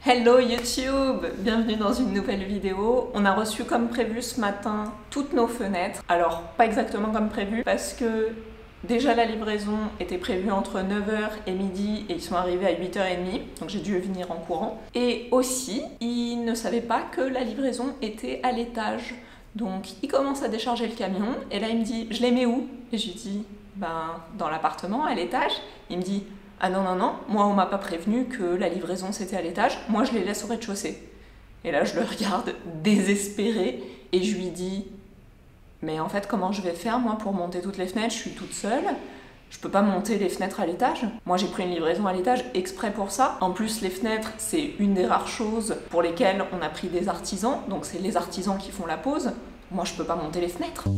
Hello YouTube! Bienvenue dans une nouvelle vidéo. On a reçu comme prévu ce matin toutes nos fenêtres. Alors pas exactement comme prévu parce que déjà la livraison était prévue entre 9h et midi et ils sont arrivés à 8h30, donc j'ai dû venir en courant. Et aussi, ils ne savaient pas que la livraison était à l'étage. Donc il commence à décharger le camion et là il me dit « je les mets où ?» Et je lui dis « ben dans l'appartement, à l'étage ». Il me dit « ah non, non, non, moi on m'a pas prévenu que la livraison c'était à l'étage, moi je les laisse au rez-de-chaussée ». Et là je le regarde désespéré et je lui dis « mais en fait comment je vais faire moi pour monter toutes les fenêtres, je suis toute seule, je peux pas monter les fenêtres à l'étage. Moi j'ai pris une livraison à l'étage exprès pour ça. En plus les fenêtres c'est une des rares choses pour lesquelles on a pris des artisans, donc c'est les artisans qui font la pose. Moi je peux pas monter les fenêtres. »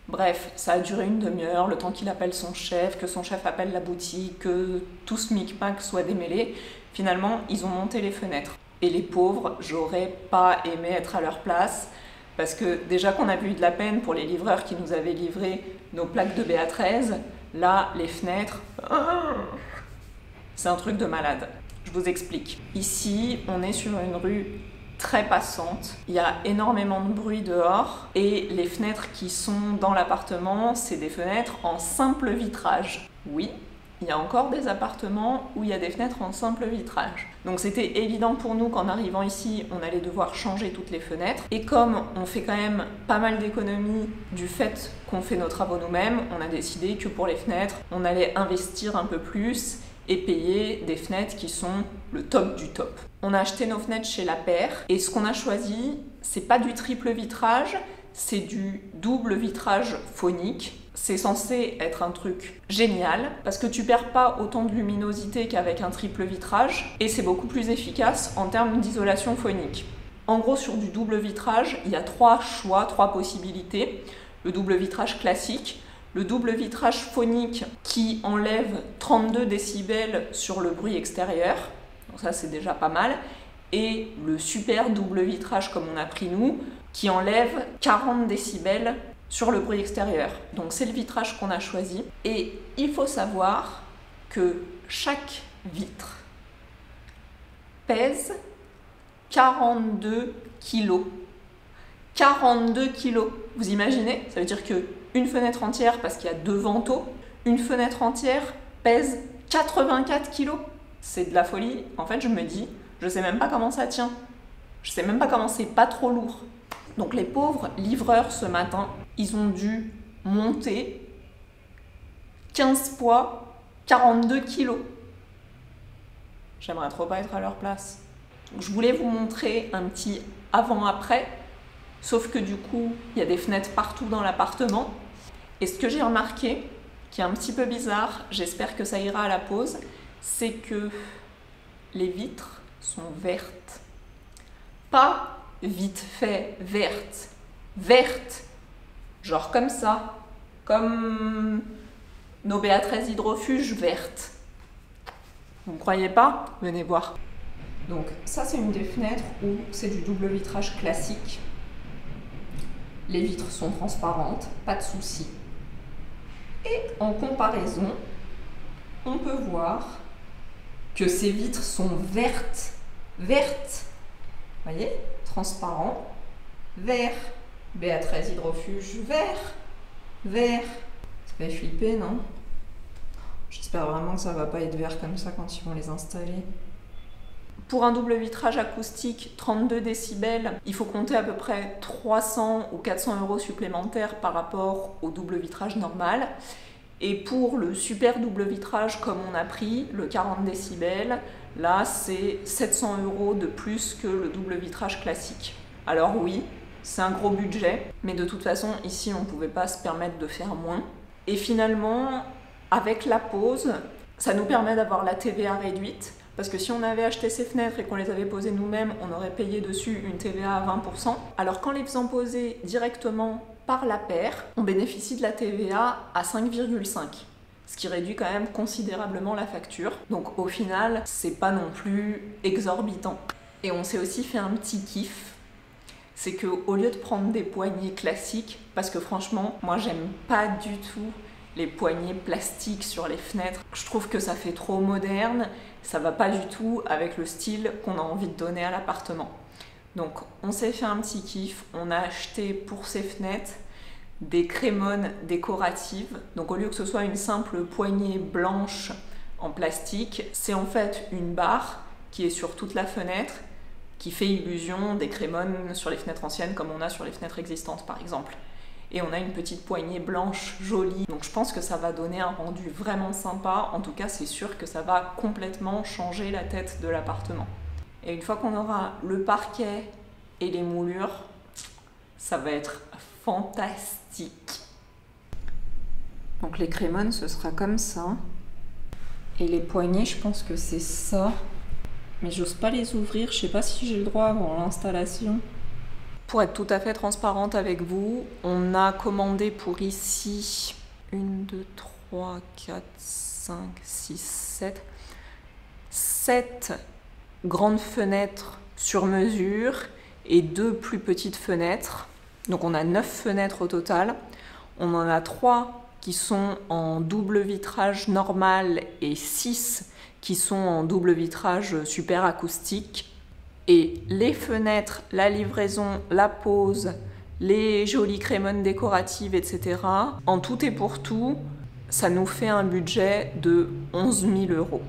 Bref, ça a duré une demi-heure, le temps qu'il appelle son chef, que son chef appelle la boutique, que tout ce micmac soit démêlé. Finalement, ils ont monté les fenêtres. Et les pauvres, j'aurais pas aimé être à leur place, parce que déjà qu'on avait eu de la peine pour les livreurs qui nous avaient livré nos plaques de BA13, là, les fenêtres, c'est un truc de malade. Je vous explique. Ici, on est sur une rue très passante, il y a énormément de bruit dehors et les fenêtres qui sont dans l'appartement, c'est des fenêtres en simple vitrage. Oui, il y a encore des appartements où il y a des fenêtres en simple vitrage. Donc c'était évident pour nous qu'en arrivant ici, on allait devoir changer toutes les fenêtres. Et comme on fait quand même pas mal d'économies du fait qu'on fait nos travaux nous-mêmes, on a décidé que pour les fenêtres, on allait investir un peu plus et payer des fenêtres qui sont le top du top. On a acheté nos fenêtres chez La Paire et ce qu'on a choisi, c'est pas du triple vitrage, c'est du double vitrage phonique. C'est censé être un truc génial parce que tu perds pas autant de luminosité qu'avec un triple vitrage et c'est beaucoup plus efficace en termes d'isolation phonique. En gros, sur du double vitrage, il y a trois choix, trois possibilités. Le double vitrage classique, le double vitrage phonique qui enlève 32 décibels sur le bruit extérieur, donc ça c'est déjà pas mal, et le super double vitrage comme on a pris nous, qui enlève 40 décibels sur le bruit extérieur. Donc c'est le vitrage qu'on a choisi, et il faut savoir que chaque vitre pèse 42 kilos. 42 kilos, vous imaginez? Ça veut dire que une fenêtre entière, parce qu'il y a deux vantaux, une fenêtre entière pèse 84 kilos. C'est de la folie. En fait, je me dis, je sais même pas comment ça tient. Je sais même pas comment c'est pas trop lourd. Donc les pauvres livreurs ce matin, ils ont dû monter 15 poids, 42 kilos. J'aimerais trop pas être à leur place. Donc, je voulais vous montrer un petit avant-après, sauf que du coup, il y a des fenêtres partout dans l'appartement. Et ce que j'ai remarqué, qui est un petit peu bizarre, j'espère que ça ira à la pause, c'est que les vitres sont vertes. Pas vite fait vertes, vertes, genre comme ça, comme nos BA13 hydrofuges vertes. Vous ne croyez pas? Venez voir. Donc ça c'est une des fenêtres où c'est du double vitrage classique. Les vitres sont transparentes, pas de souci. Et en comparaison, on peut voir que ces vitres sont vertes. Vertes. Vous voyez? Transparent. Vert. BA13 hydrofuge. Vert. Vert. Ça fait flipper, non? J'espère vraiment que ça va pas être vert comme ça quand ils vont les installer. Pour un double vitrage acoustique, 32 décibels, il faut compter à peu près 300 ou 400 € supplémentaires par rapport au double vitrage normal. Et pour le super double vitrage comme on a pris, le 40 décibels, là c'est 700 € de plus que le double vitrage classique. Alors oui, c'est un gros budget, mais de toute façon ici on ne pouvait pas se permettre de faire moins. Et finalement, avec la pause, ça nous permet d'avoir la TVA réduite. Parce que si on avait acheté ces fenêtres et qu'on les avait posées nous-mêmes, on aurait payé dessus une TVA à 20%. Alors qu'en les faisant poser directement par La Paire, on bénéficie de la TVA à 5,5%. Ce qui réduit quand même considérablement la facture. Donc au final, c'est pas non plus exorbitant. Et on s'est aussi fait un petit kiff. c'est que au lieu de prendre des poignées classiques, parce que franchement, moi j'aime pas du tout les poignées plastiques sur les fenêtres. Je trouve que ça fait trop moderne, ça va pas du tout avec le style qu'on a envie de donner à l'appartement. Donc on s'est fait un petit kiff, on a acheté pour ces fenêtres des crémones décoratives. Donc au lieu que ce soit une simple poignée blanche en plastique, c'est en fait une barre qui est sur toute la fenêtre, qui fait illusion des crémones sur les fenêtres anciennes comme on a sur les fenêtres existantes par exemple. Et on a une petite poignée blanche jolie, donc je pense que ça va donner un rendu vraiment sympa. En tout cas, c'est sûr que ça va complètement changer la tête de l'appartement. Et une fois qu'on aura le parquet et les moulures, ça va être fantastique. Donc les crémones, ce sera comme ça. Et les poignées, je pense que c'est ça. Mais j'ose pas les ouvrir, je sais pas si j'ai le droit avant l'installation. Pour être tout à fait transparente avec vous, on a commandé pour ici 1, 2, 3, 4, 5, 6, 7 grandes fenêtres sur mesure et 2 plus petites fenêtres. Donc on a 9 fenêtres au total. On en a 3 qui sont en double vitrage normal et 6 qui sont en double vitrage super acoustique. Et les fenêtres, la livraison, la pose, les jolies crémones décoratives, etc. En tout et pour tout, ça nous fait un budget de 11 000 €.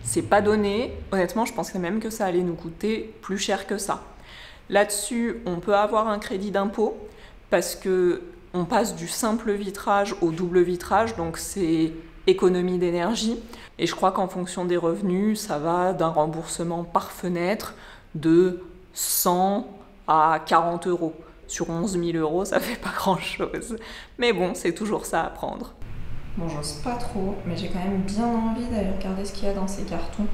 C'est pas donné. Honnêtement, je pensais même que ça allait nous coûter plus cher que ça. Là-dessus, on peut avoir un crédit d'impôt parce que on passe du simple vitrage au double vitrage, donc c'est économie d'énergie. Et je crois qu'en fonction des revenus, ça va d'un remboursement par fenêtre de 100 à 40 €. Sur 11 000 €, ça fait pas grand-chose. Mais bon, c'est toujours ça à prendre. Bon, j'ose pas trop, mais j'ai quand même bien envie d'aller regarder ce qu'il y a dans ces cartons.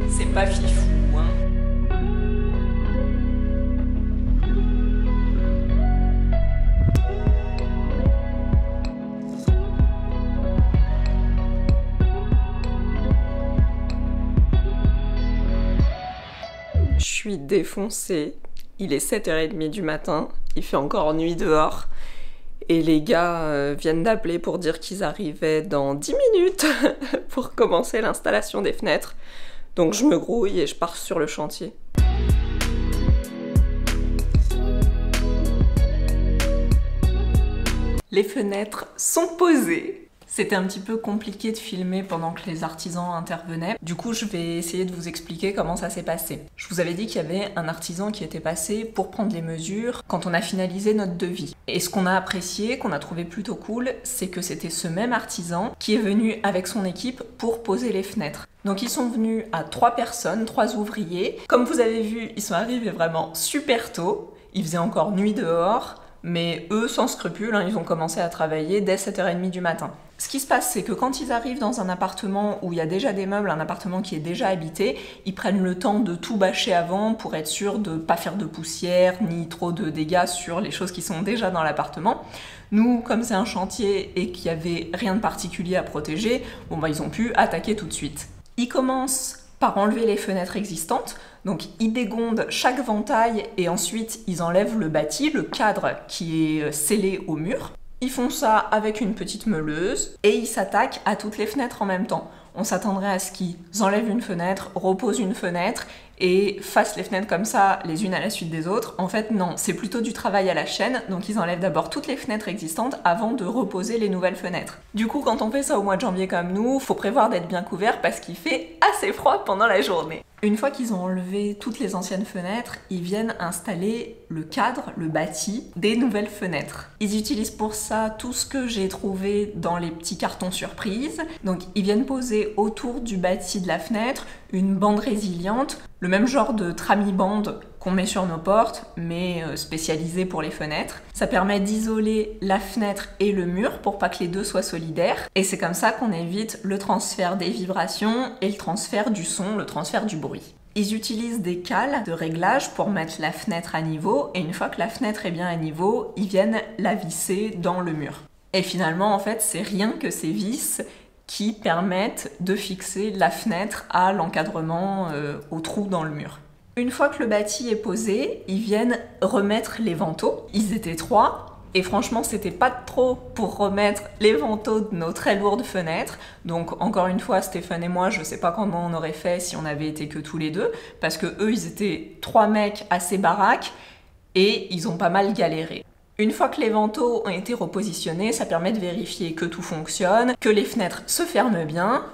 C'est pas fifou, hein. Je suis défoncée. Il est 7h30 du matin. Il fait encore nuit dehors. Et les gars viennent d'appeler pour dire qu'ils arrivaient dans 10 minutes pour commencer l'installation des fenêtres. Donc je me grouille et je pars sur le chantier. Les fenêtres sont posées. C'était un petit peu compliqué de filmer pendant que les artisans intervenaient. Du coup, je vais essayer de vous expliquer comment ça s'est passé. Je vous avais dit qu'il y avait un artisan qui était passé pour prendre les mesures quand on a finalisé notre devis. Et ce qu'on a apprécié, qu'on a trouvé plutôt cool, c'est que c'était ce même artisan qui est venu avec son équipe pour poser les fenêtres. Donc ils sont venus à 3 personnes, 3 ouvriers. Comme vous avez vu, ils sont arrivés vraiment super tôt. Il faisait encore nuit dehors. Mais eux, sans scrupule, hein, ils ont commencé à travailler dès 7h30 du matin. Ce qui se passe, c'est que quand ils arrivent dans un appartement où il y a déjà des meubles, un appartement qui est déjà habité, ils prennent le temps de tout bâcher avant pour être sûr de ne pas faire de poussière, ni trop de dégâts sur les choses qui sont déjà dans l'appartement. Nous, comme c'est un chantier et qu'il n'y avait rien de particulier à protéger, bon, bah, ils ont pu attaquer tout de suite. Ils commencent par enlever les fenêtres existantes. Donc ils dégondent chaque ventail et ensuite ils enlèvent le bâti, le cadre qui est scellé au mur. Ils font ça avec une petite meuleuse et ils s'attaquent à toutes les fenêtres en même temps. on s'attendrait à ce qu'ils enlèvent une fenêtre, reposent une fenêtre et fassent les fenêtres comme ça, les unes à la suite des autres. En fait, non, c'est plutôt du travail à la chaîne, donc ils enlèvent d'abord toutes les fenêtres existantes avant de reposer les nouvelles fenêtres. Du coup, quand on fait ça au mois de janvier comme nous, faut prévoir d'être bien couvert parce qu'il fait assez froid pendant la journée. Une fois qu'ils ont enlevé toutes les anciennes fenêtres, ils viennent installer le cadre, le bâti des nouvelles fenêtres. Ils utilisent pour ça tout ce que j'ai trouvé dans les petits cartons surprises. Donc ils viennent poser autour du bâti de la fenêtre une bande résiliente, le même genre de tramibande qu'on met sur nos portes, mais spécialisée pour les fenêtres. Ça permet d'isoler la fenêtre et le mur pour pas que les deux soient solidaires. Et c'est comme ça qu'on évite le transfert des vibrations et le transfert du son, le transfert du bruit. Ils utilisent des cales de réglage pour mettre la fenêtre à niveau, et une fois que la fenêtre est bien à niveau, ils viennent la visser dans le mur. Et finalement, en fait, c'est rien que ces vis qui permettent de fixer la fenêtre à l'encadrement au trou dans le mur. Une fois que le bâti est posé, ils viennent remettre les vantaux. Ils étaient 3, et franchement, c'était pas trop pour remettre les vantaux de nos très lourdes fenêtres. Donc encore une fois, Stéphane et moi, je sais pas comment on aurait fait si on avait été que tous les deux, parce que eux, ils étaient 3 mecs assez baraques, et ils ont pas mal galéré. Une fois que les vantaux ont été repositionnés, ça permet de vérifier que tout fonctionne, que les fenêtres se ferment bien,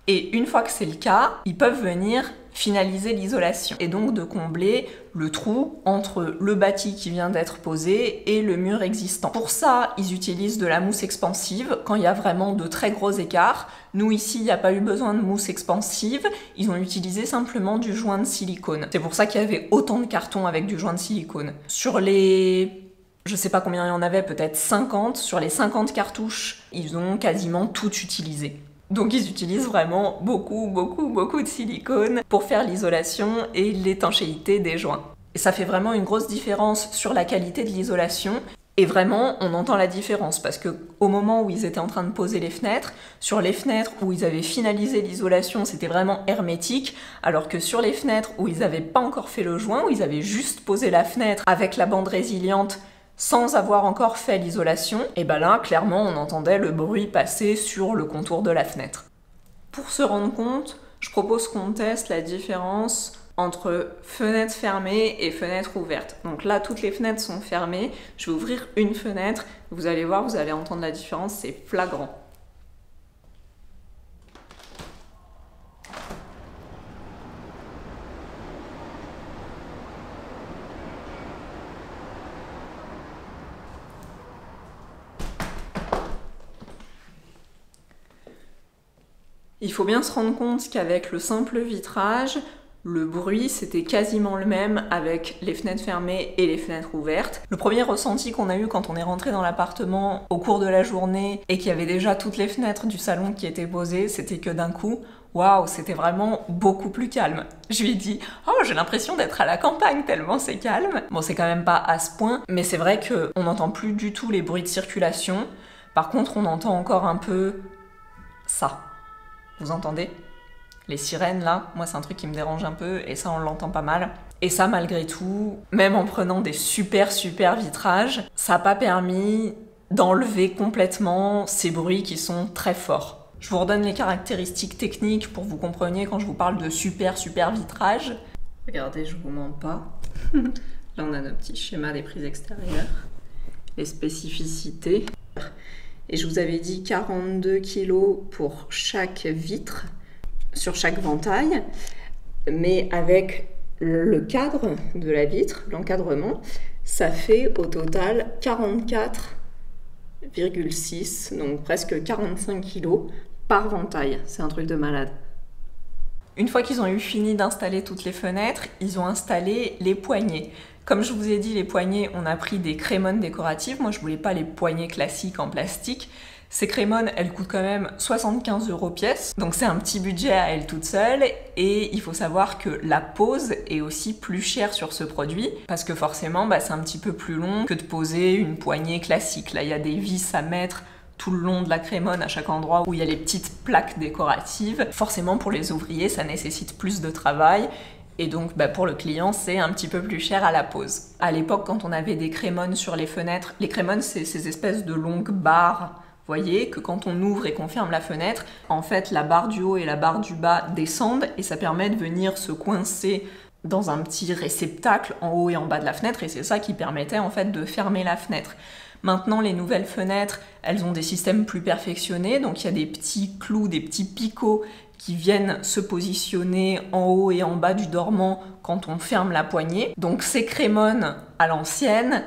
et une fois que c'est le cas, ils peuvent venir finaliser l'isolation et donc de combler le trou entre le bâti qui vient d'être posé et le mur existant. Pour ça, ils utilisent de la mousse expansive quand il y a vraiment de très gros écarts. Nous ici, il n'y a pas eu besoin de mousse expansive, ils ont utilisé simplement du joint de silicone. C'est pour ça qu'il y avait autant de cartons avec du joint de silicone. Sur les... je sais pas combien il y en avait, peut-être 50. Sur les 50 cartouches, ils ont quasiment tout utilisé. Donc ils utilisent vraiment beaucoup de silicone pour faire l'isolation et l'étanchéité des joints. Et ça fait vraiment une grosse différence sur la qualité de l'isolation. Et vraiment, on entend la différence parce que au moment où ils étaient en train de poser les fenêtres, sur les fenêtres où ils avaient finalisé l'isolation, c'était vraiment hermétique, alors que sur les fenêtres où ils n'avaient pas encore fait le joint, où ils avaient juste posé la fenêtre avec la bande résiliente, sans avoir encore fait l'isolation, et ben là, clairement, on entendait le bruit passer sur le contour de la fenêtre. Pour se rendre compte, je propose qu'on teste la différence entre fenêtre fermée et fenêtre ouverte. Donc là, toutes les fenêtres sont fermées. Je vais ouvrir une fenêtre. Vous allez voir, vous allez entendre la différence, c'est flagrant. Il faut bien se rendre compte qu'avec le simple vitrage, le bruit c'était quasiment le même avec les fenêtres fermées et les fenêtres ouvertes. Le premier ressenti qu'on a eu quand on est rentré dans l'appartement au cours de la journée et qu'il y avait déjà toutes les fenêtres du salon qui étaient posées, c'était que d'un coup, waouh, c'était vraiment beaucoup plus calme. Je lui ai dit, oh, j'ai l'impression d'être à la campagne tellement c'est calme. Bon, c'est quand même pas à ce point, mais c'est vrai qu'on n'entend plus du tout les bruits de circulation. Par contre, on entend encore un peu ça. Vous entendez ? Les sirènes là, moi c'est un truc qui me dérange un peu et ça on l'entend pas mal. Et ça malgré tout, même en prenant des super vitrages, ça n'a pas permis d'enlever complètement ces bruits qui sont très forts. Je vous redonne les caractéristiques techniques pour que vous compreniez quand je vous parle de super vitrage. Regardez, je vous mens pas. Là on a notre petit schéma des prises extérieures, les spécificités. Et je vous avais dit 42 kg pour chaque vitre, sur chaque ventail, mais avec le cadre de la vitre, l'encadrement, ça fait au total 44,6, donc presque 45 kg par ventail. C'est un truc de malade. Une fois qu'ils ont eu fini d'installer toutes les fenêtres, ils ont installé les poignées. Comme je vous ai dit, les poignées, on a pris des crémones décoratives. Moi, je voulais pas les poignées classiques en plastique. Ces crémones, elles coûtent quand même 75 € pièce. Donc c'est un petit budget à elles toutes seules. Et il faut savoir que la pose est aussi plus chère sur ce produit. Parce que forcément, c'est un petit peu plus long que de poser une poignée classique. Là, il y a des vis à mettre tout le long de la crémone à chaque endroit où il y a les petites plaques décoratives. Forcément, pour les ouvriers, ça nécessite plus de travail. Et donc pour le client, c'est un petit peu plus cher à la pose. À l'époque, quand on avait des crémones sur les fenêtres, les crémones, c'est ces espèces de longues barres voyez que quand on ouvre et qu'on ferme la fenêtre, en fait la barre du haut et la barre du bas descendent et ça permet de venir se coincer dans un petit réceptacle en haut et en bas de la fenêtre et c'est ça qui permettait en fait de fermer la fenêtre. Maintenant, les nouvelles fenêtres, elles ont des systèmes plus perfectionnés, donc il y a des petits clous, des petits picots qui viennent se positionner en haut et en bas du dormant quand on ferme la poignée. Donc ces crémones à l'ancienne,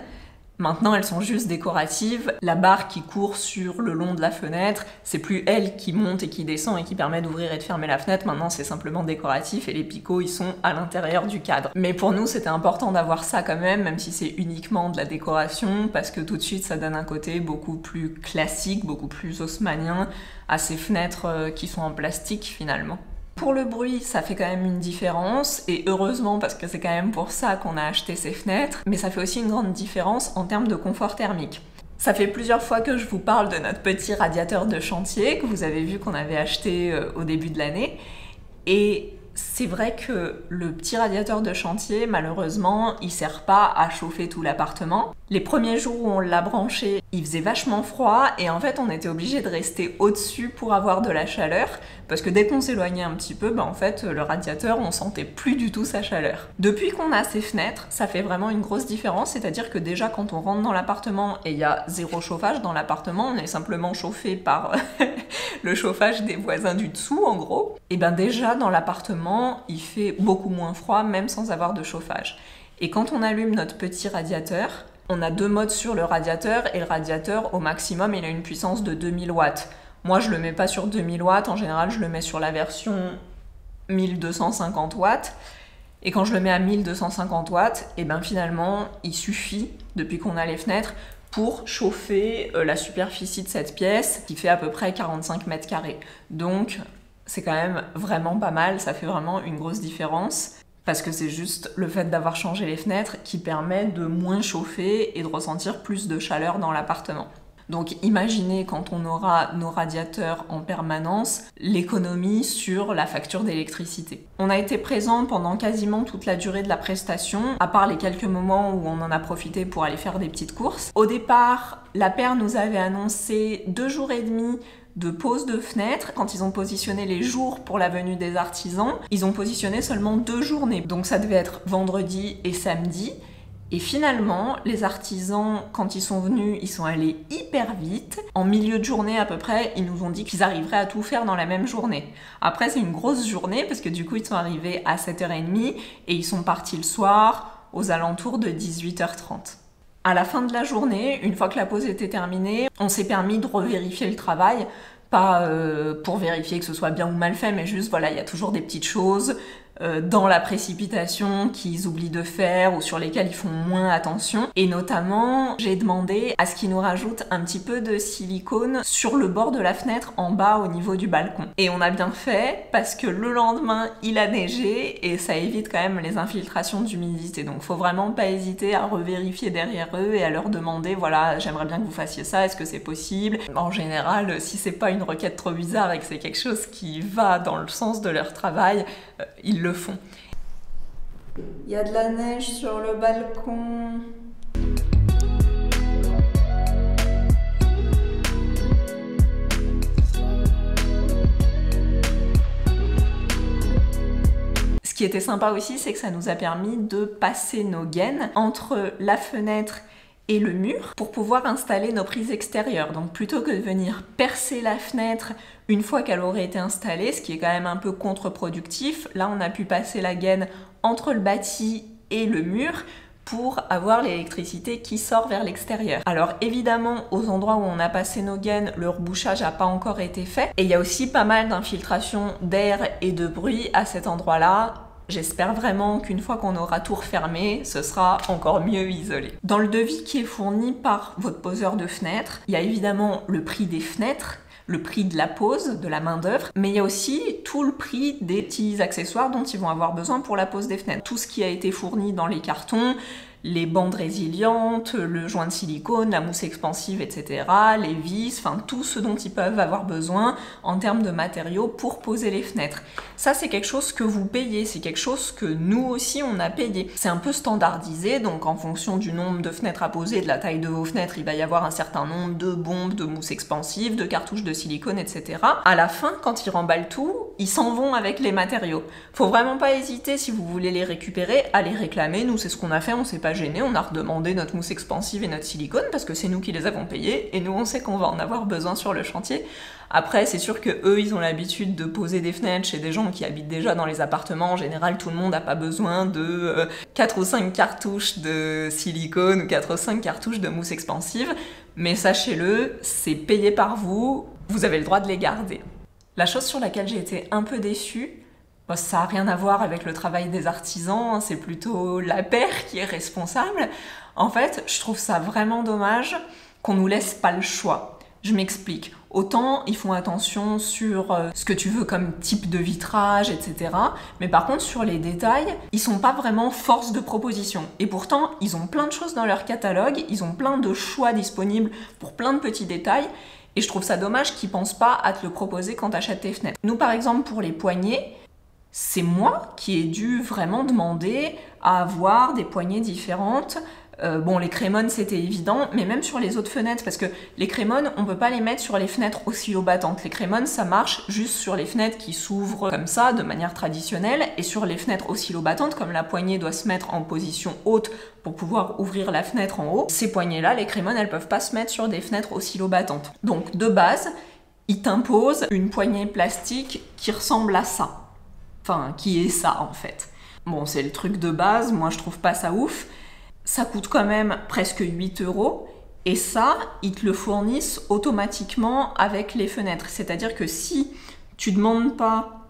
maintenant elles sont juste décoratives. La barre qui court sur le long de la fenêtre, c'est plus elle qui monte et qui descend et qui permet d'ouvrir et de fermer la fenêtre. Maintenant c'est simplement décoratif et les picots ils sont à l'intérieur du cadre. Mais pour nous c'était important d'avoir ça quand même si c'est uniquement de la décoration, parce que tout de suite ça donne un côté beaucoup plus classique, beaucoup plus haussmannien à ces fenêtres qui sont en plastique finalement. Pour le bruit, ça fait quand même une différence, et heureusement parce que c'est quand même pour ça qu'on a acheté ces fenêtres, mais ça fait aussi une grande différence en termes de confort thermique. Ça fait plusieurs fois que je vous parle de notre petit radiateur de chantier que vous avez vu qu'on avait acheté au début de l'année, et c'est vrai que le petit radiateur de chantier, malheureusement, il sert pas à chauffer tout l'appartement. Les premiers jours où on l'a branché, il faisait vachement froid et en fait on était obligé de rester au-dessus pour avoir de la chaleur parce que dès qu'on s'éloignait un petit peu, en fait le radiateur, on sentait plus du tout sa chaleur. Depuis qu'on a ces fenêtres, ça fait vraiment une grosse différence, c'est-à-dire que déjà quand on rentre dans l'appartement et il y a zéro chauffage dans l'appartement, on est simplement chauffé par le chauffage des voisins du dessous en gros, et bien déjà dans l'appartement il fait beaucoup moins froid même sans avoir de chauffage. Et quand on allume notre petit radiateur, on a deux modes sur le radiateur et le radiateur au maximum il a une puissance de 2000 watts. Moi je le mets pas sur 2000 watts, en général je le mets sur la version 1250 watts. Et quand je le mets à 1250 watts, et ben finalement il suffit, depuis qu'on a les fenêtres, pour chauffer la superficie de cette pièce qui fait à peu près 45 mètres carrés. Donc c'est quand même vraiment pas mal, ça fait vraiment une grosse différence. Parce que c'est juste le fait d'avoir changé les fenêtres qui permet de moins chauffer et de ressentir plus de chaleur dans l'appartement. Donc imaginez quand on aura nos radiateurs en permanence, l'économie sur la facture d'électricité. On a été présent pendant quasiment toute la durée de la prestation, à part les quelques moments où on en a profité pour aller faire des petites courses. Au départ, la paire nous avait annoncé 2 jours et demi de pause de fenêtre. Quand ils ont positionné les jours pour la venue des artisans, ils ont positionné seulement 2 journées. Donc ça devait être vendredi et samedi. Et finalement, les artisans, quand ils sont venus, ils sont allés hyper vite. En milieu de journée à peu près, ils nous ont dit qu'ils arriveraient à tout faire dans la même journée. Après, c'est une grosse journée parce que du coup, ils sont arrivés à 7h30 et ils sont partis le soir aux alentours de 18h30. À la fin de la journée, une fois que la pause était terminée, on s'est permis de revérifier le travail, pas pour vérifier que ce soit bien ou mal fait, mais juste voilà, il y a toujours des petites choses dans la précipitation qu'ils oublient de faire ou sur lesquelles ils font moins attention. Et notamment, j'ai demandé à ce qu'ils nous rajoutent un petit peu de silicone sur le bord de la fenêtre en bas au niveau du balcon. Et on a bien fait parce que le lendemain, il a neigé et ça évite quand même les infiltrations d'humidité. Donc faut vraiment pas hésiter à revérifier derrière eux et à leur demander, voilà, j'aimerais bien que vous fassiez ça, est-ce que c'est possible? En général, si c'est pas une requête trop bizarre et que c'est quelque chose qui va dans le sens de leur travail, ils le font. Il y a de la neige sur le balcon. Ce qui était sympa aussi, c'est que ça nous a permis de passer nos gaines entre la fenêtre et le mur pour pouvoir installer nos prises extérieures. Donc plutôt que de venir percer la fenêtre une fois qu'elle aurait été installée, ce qui est quand même un peu contre-productif, là on a pu passer la gaine entre le bâti et le mur pour avoir l'électricité qui sort vers l'extérieur. Alors évidemment, aux endroits où on a passé nos gaines, le rebouchage n'a pas encore été fait. Et il y a aussi pas mal d'infiltration d'air et de bruit à cet endroit-là. J'espère vraiment qu'une fois qu'on aura tout refermé, ce sera encore mieux isolé. Dans le devis qui est fourni par votre poseur de fenêtres, il y a évidemment le prix des fenêtres, le prix de la pose, de la main-d'œuvre, mais il y a aussi tout le prix des petits accessoires dont ils vont avoir besoin pour la pose des fenêtres. Tout ce qui a été fourni dans les cartons, les bandes résilientes, le joint de silicone, la mousse expansive, etc., les vis, enfin tout ce dont ils peuvent avoir besoin en termes de matériaux pour poser les fenêtres. Ça, c'est quelque chose que vous payez, c'est quelque chose que nous aussi on a payé. C'est un peu standardisé, donc en fonction du nombre de fenêtres à poser, de la taille de vos fenêtres, il va y avoir un certain nombre de bombes, de mousse expansive, de cartouches de silicone, etc. À la fin, quand ils remballent tout, ils s'en vont avec les matériaux. Faut vraiment pas hésiter, si vous voulez les récupérer, à les réclamer. Nous, c'est ce qu'on a fait, on s'est pas gêné, on a redemandé notre mousse expansive et notre silicone parce que c'est nous qui les avons payés et nous on sait qu'on va en avoir besoin sur le chantier. Après, c'est sûr que eux, ils ont l'habitude de poser des fenêtres chez des gens qui habitent déjà dans les appartements. En général, tout le monde n'a pas besoin de 4 ou 5 cartouches de silicone ou 4 ou 5 cartouches de mousse expansive. Mais sachez-le, c'est payé par vous, vous avez le droit de les garder. La chose sur laquelle j'ai été un peu déçue, ça n'a rien à voir avec le travail des artisans, c'est plutôt la paire qui est responsable. En fait, je trouve ça vraiment dommage qu'on nous laisse pas le choix. Je m'explique. Autant ils font attention sur ce que tu veux comme type de vitrage, etc. Mais par contre, sur les détails, ils sont pas vraiment force de proposition. Et pourtant, ils ont plein de choses dans leur catalogue, ils ont plein de choix disponibles pour plein de petits détails. Et je trouve ça dommage qu'ils pensent pas à te le proposer quand tu achètes tes fenêtres. Nous, par exemple, pour les poignées, c'est moi qui ai dû vraiment demander à avoir des poignées différentes. Bon, les crémones, c'était évident, mais même sur les autres fenêtres, parce que les crémones, on peut pas les mettre sur les fenêtres oscillobattantes. Les crémones, ça marche juste sur les fenêtres qui s'ouvrent comme ça, de manière traditionnelle, et sur les fenêtres oscillobattantes, comme la poignée doit se mettre en position haute pour pouvoir ouvrir la fenêtre en haut, ces poignées-là, les crémones, elles peuvent pas se mettre sur des fenêtres oscillobattantes. Donc, de base, ils t'imposent une poignée plastique qui ressemble à ça. Enfin, qui est ça, en fait. Bon, c'est le truc de base, moi je trouve pas ça ouf. Ça coûte quand même presque 8 €, et ça, ils te le fournissent automatiquement avec les fenêtres. C'est-à-dire que si tu demandes pas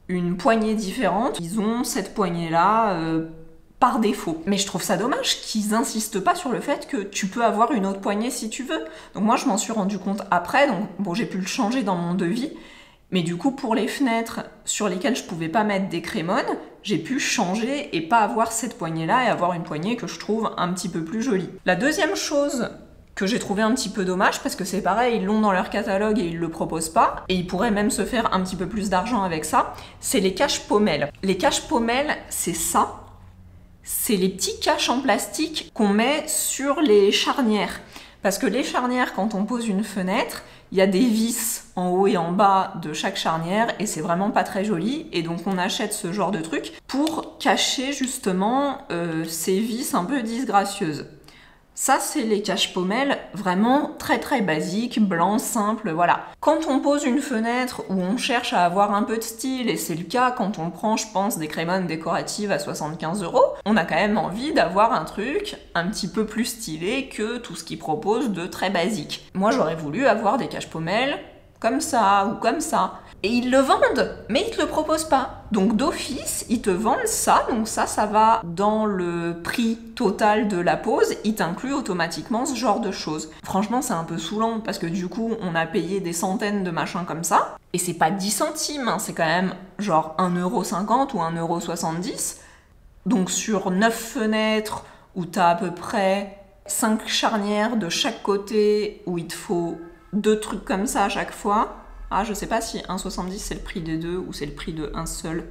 une poignée différente, ils ont cette poignée-là par défaut. Mais je trouve ça dommage qu'ils insistent pas sur le fait que tu peux avoir une autre poignée si tu veux. Donc moi, je m'en suis rendu compte après, donc bon, j'ai pu le changer dans mon devis. Mais du coup, pour les fenêtres sur lesquelles je pouvais pas mettre des crémones, j'ai pu changer et pas avoir cette poignée-là et avoir une poignée que je trouve un petit peu plus jolie. La deuxième chose que j'ai trouvé un petit peu dommage, parce que c'est pareil, ils l'ont dans leur catalogue et ils le proposent pas, et ils pourraient même se faire un petit peu plus d'argent avec ça, c'est les caches-pommelles. Les caches-pommelles, c'est ça. C'est les petits caches en plastique qu'on met sur les charnières. Parce que les charnières, quand on pose une fenêtre, il y a des vis en haut et en bas de chaque charnière et c'est vraiment pas très joli. Et donc on achète ce genre de truc pour cacher justement ces vis un peu disgracieuses. Ça, c'est les cache-pommelles vraiment très très basiques, blancs, simples, voilà. Quand on pose une fenêtre où on cherche à avoir un peu de style, et c'est le cas quand on prend, je pense, des crémones décoratives à 75 €, on a quand même envie d'avoir un truc un petit peu plus stylé que tout ce qu'ils proposent de très basique. Moi, j'aurais voulu avoir des cache-pommelles comme ça ou comme ça. Et ils le vendent, mais ils te le proposent pas. Donc d'office, ils te vendent ça, donc ça va dans le prix total de la pose, ils t'incluent automatiquement ce genre de choses. Franchement, c'est un peu saoulant, parce que du coup, on a payé des centaines de machins comme ça, et c'est pas 10 centimes, hein, c'est quand même genre 1,50 € ou 1,70 €. Donc sur 9 fenêtres, où t'as à peu près 5 charnières de chaque côté, où il te faut 2 trucs comme ça à chaque fois. Ah, je sais pas si 1,70 € c'est le prix des deux ou c'est le prix de un seul.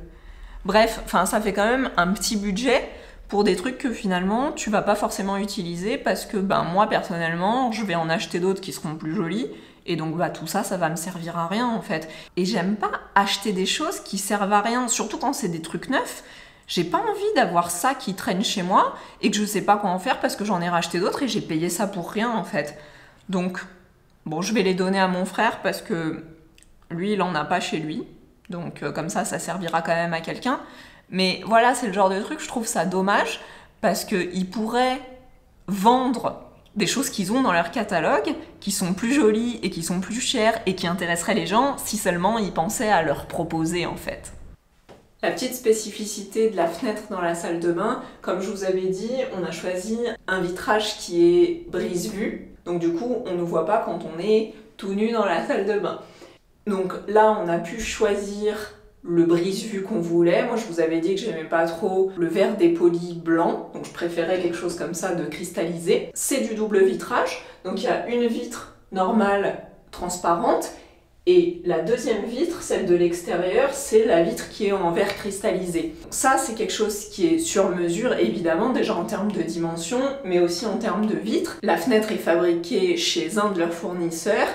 Bref, enfin ça fait quand même un petit budget pour des trucs que finalement tu vas pas forcément utiliser parce que moi personnellement je vais en acheter d'autres qui seront plus jolies et donc tout ça va me servir à rien en fait. Et j'aime pas acheter des choses qui servent à rien, surtout quand c'est des trucs neufs. J'ai pas envie d'avoir ça qui traîne chez moi et que je sais pas quoi en faire parce que j'en ai racheté d'autres et j'ai payé ça pour rien en fait. Donc bon, je vais les donner à mon frère parce que lui, il en a pas chez lui, donc comme ça servira quand même à quelqu'un. Mais voilà, c'est le genre de truc, je trouve ça dommage, parce qu'ils pourraient vendre des choses qu'ils ont dans leur catalogue, qui sont plus jolies et qui sont plus chères et qui intéresseraient les gens, si seulement ils pensaient à leur proposer en fait. La petite spécificité de la fenêtre dans la salle de bain, comme je vous avais dit, on a choisi un vitrage qui est brise-vue, donc du coup on ne voit pas quand on est tout nu dans la salle de bain. Donc là, on a pu choisir le brise-vue qu'on voulait. Moi je vous avais dit que j'aimais pas trop le verre dépoli blanc, donc je préférais quelque chose comme ça de cristallisé. C'est du double vitrage, donc il y a une vitre normale transparente et la deuxième vitre, celle de l'extérieur, c'est la vitre qui est en verre cristallisé. Ça c'est quelque chose qui est sur mesure évidemment, déjà en termes de dimension, mais aussi en termes de vitre. La fenêtre est fabriquée chez un de leurs fournisseurs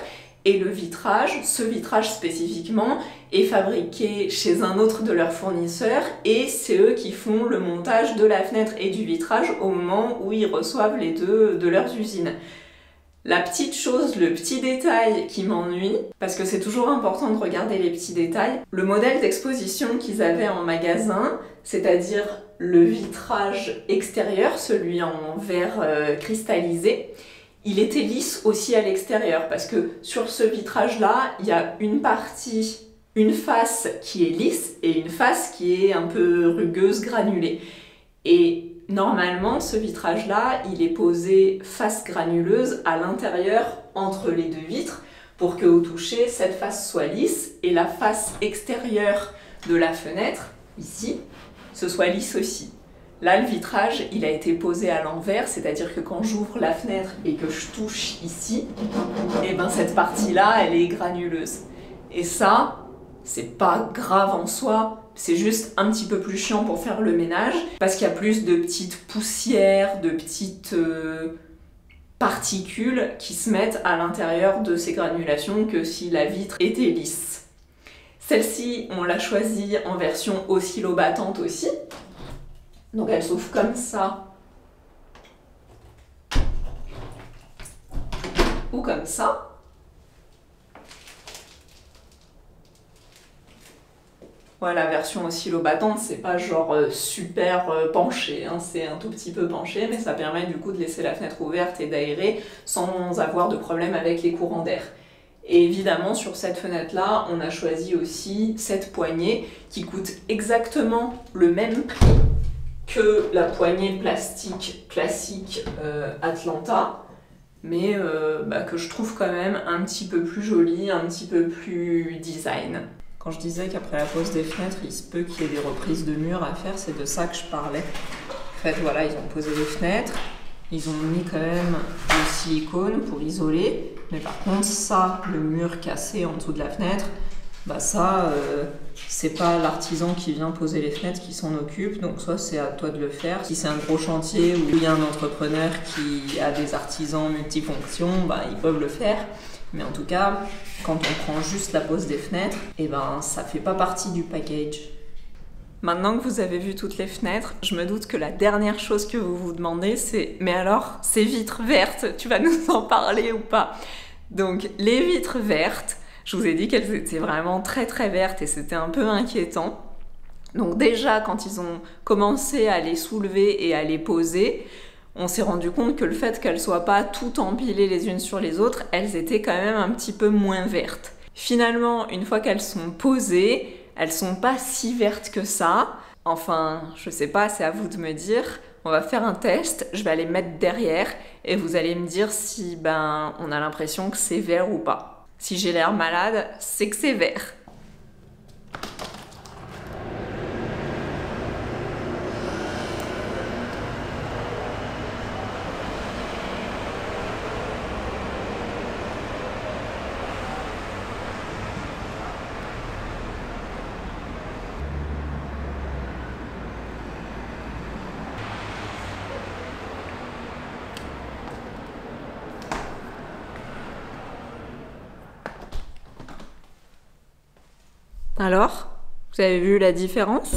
et le vitrage, ce vitrage spécifiquement, est fabriqué chez un autre de leurs fournisseurs et c'est eux qui font le montage de la fenêtre et du vitrage au moment où ils reçoivent les deux de leurs usines. La petite chose, le petit détail qui m'ennuie, parce que c'est toujours important de regarder les petits détails, le modèle d'exposition qu'ils avaient en magasin, c'est-à-dire le vitrage extérieur, celui en verre cristallisé, il était lisse aussi à l'extérieur, parce que sur ce vitrage-là, il y a une partie, une face qui est lisse et une face qui est un peu rugueuse, granulée. Et normalement, ce vitrage-là, il est posé face granuleuse à l'intérieur entre les deux vitres pour qu'au toucher, cette face soit lisse et la face extérieure de la fenêtre, ici, ce soit lisse aussi. Là, le vitrage, il a été posé à l'envers, c'est-à-dire que quand j'ouvre la fenêtre et que je touche ici, et ben cette partie-là, elle est granuleuse. Et ça, c'est pas grave en soi, c'est juste un petit peu plus chiant pour faire le ménage, parce qu'il y a plus de petites poussières, de petites particules qui se mettent à l'intérieur de ces granulations que si la vitre était lisse. Celle-ci, on l'a choisie en version oscillobattante aussi. Donc elle s'ouvre comme ça ou comme ça. Voilà, la version oscillobattante, c'est pas genre super penché, hein, c'est un tout petit peu penché, mais ça permet du coup de laisser la fenêtre ouverte et d'aérer sans avoir de problème avec les courants d'air. Et évidemment, sur cette fenêtre-là, on a choisi aussi cette poignée qui coûte exactement le même prix que la poignée plastique classique Atlanta, mais que je trouve quand même un petit peu plus jolie, un petit peu plus design. Quand je disais qu'après la pose des fenêtres, il se peut qu'il y ait des reprises de murs à faire, c'est de ça que je parlais. En fait, voilà, ils ont posé les fenêtres, ils ont mis quand même du silicone pour isoler, mais par contre, ça, le mur cassé en dessous de la fenêtre, bah ça, c'est pas l'artisan qui vient poser les fenêtres qui s'en occupe, donc soit c'est à toi de le faire. Si c'est un gros chantier où il y a un entrepreneur qui a des artisans multifonctions, bah ils peuvent le faire. Mais en tout cas, quand on prend juste la pose des fenêtres, et ben ça fait pas partie du package. Maintenant que vous avez vu toutes les fenêtres, je me doute que la dernière chose que vous vous demandez, c'est « Mais alors, ces vitres vertes, tu vas nous en parler ou pas ?» Donc les vitres vertes, je vous ai dit qu'elles étaient vraiment très très vertes et c'était un peu inquiétant. Donc déjà, quand ils ont commencé à les soulever et à les poser, on s'est rendu compte que le fait qu'elles ne soient pas toutes empilées les unes sur les autres, elles étaient quand même un petit peu moins vertes. Finalement, une fois qu'elles sont posées, elles sont pas si vertes que ça. Enfin, je sais pas, c'est à vous de me dire. On va faire un test, je vais aller mettre derrière et vous allez me dire si on a l'impression que c'est vert ou pas. Si j'ai l'air malade, c'est que c'est vert. Alors, vous avez vu la différence ?